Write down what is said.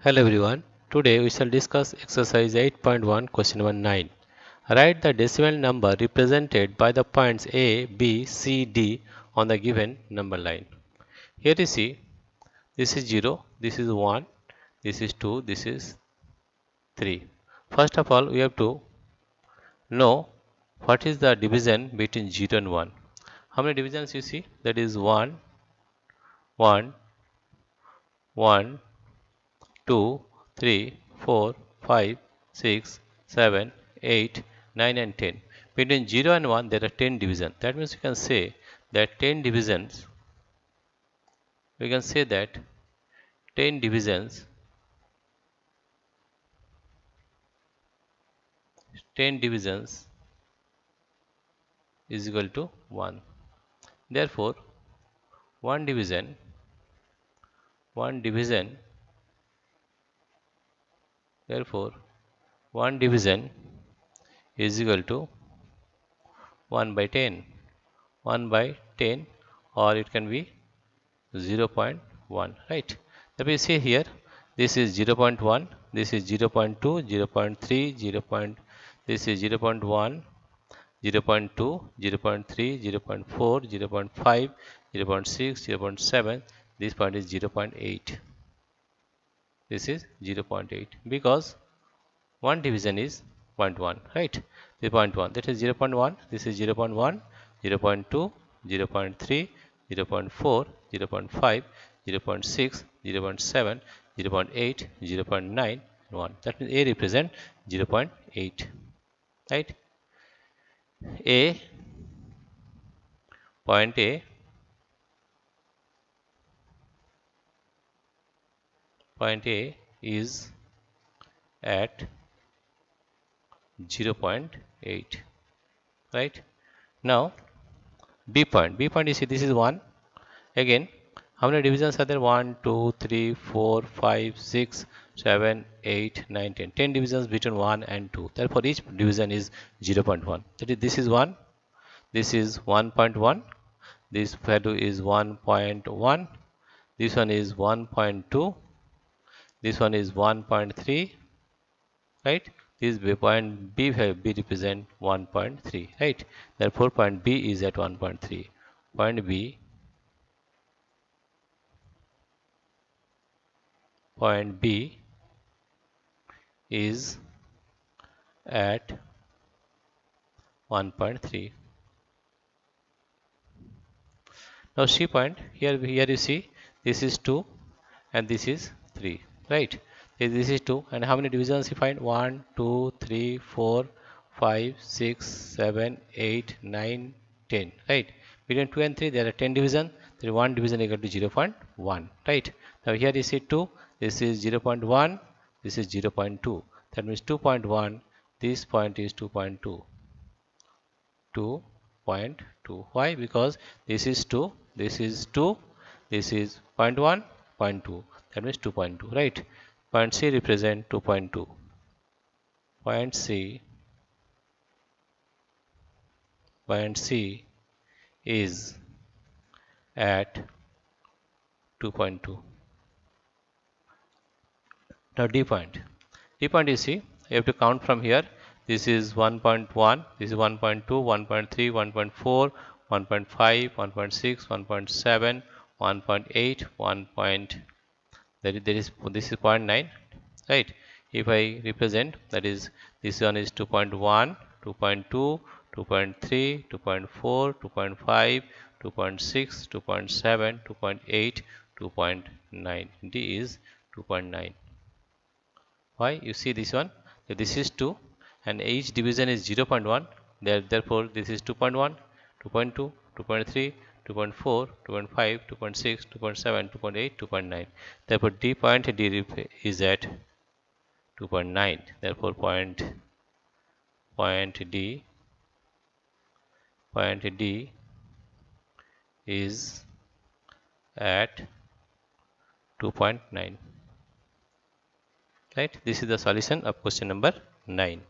Hello everyone. Today we shall discuss exercise 8.1 question number 9. Write the decimal number represented by the points A, B, C, D on the given number line. Here you see this is 0, this is 1, this is 2, this is 3. First of all we have to know what is the division between 0 and 1. How many divisions you see? That is 1, 1, 1, 2, 3, 4, 5, 6, 7, 8, 9 and 10. Between 0 and 1 there are 10 divisions. That means we can say that 10 divisions, 10 divisions, 10 divisions is equal to 1. Therefore, one division therefore one division is equal to 1 by 10. 1 by 10, or it can be 0.1, right? Let me see here, this is 0.1, this is 0.2, 0.3, 0. This is 0.1, 0.2, 0.3, 0.4, 0.5, 0.6, 0.7. This point is 0.8. This is 0.8 because one division is 0.1, right? The 0.1, that is 0.1, this is 0.1, 0.2, 0.3, 0.4, 0.5, 0.6, 0.7, 0.8, 0.9, 1. That means A represent 0.8, right? A, point A, is at 0.8, right? Now B point you see this is 1. Again, how many divisions are there? 1, 2, 3, 4, 5, 6, 7, 8, 9, 10. 10 divisions between 1 and 2. Therefore, each division is 0.1. That is, this is 1, this is 1.1, this value is 1.1, this one is 1.2, this one is 1.3, right? This point B represent 1.3, right? Therefore, point B is at 1.3. Point B is at 1.3. Now C point, here you see this is 2 and this is 3, right? This is 2, and how many divisions you find? 1, 2, 3, 4, 5, 6, 7, 8, 9, 10, right? Between 2 and 3 there are 10 divisions. There is one division equal to 0.1, right? Now here you see 2, this is 0.1, this is 0.2. That means 2.1, this point is 2.2. 2.2. Why? Because this is 2, this is 2, this is 0.1, 0.2. That means 2.2, right? Point C represent 2.2. Point C is at 2.2. Now D point you see, you have to count from here. This is 1.1, this is 1.2, 1.3, 1.4, 1.5, 1.6, 1.7, 1.8, 1. There is this is 0.9, right? If I represent, that is, this one is 2.1, 2.2, 2.3, 2.4, 2.5, 2.6, 2.7, 2.8, 2.9. D is 2.9. Why? You see this one, this is 2 and each division is 0.1. Therefore, this is 2.1, 2.2, 2.3, 2.4, 2.5, 2.6, 2.7, 2.8, 2.9. Therefore, D point D is at 2.9. Therefore, point D is at 2.9. Right? This is the solution of question number 9.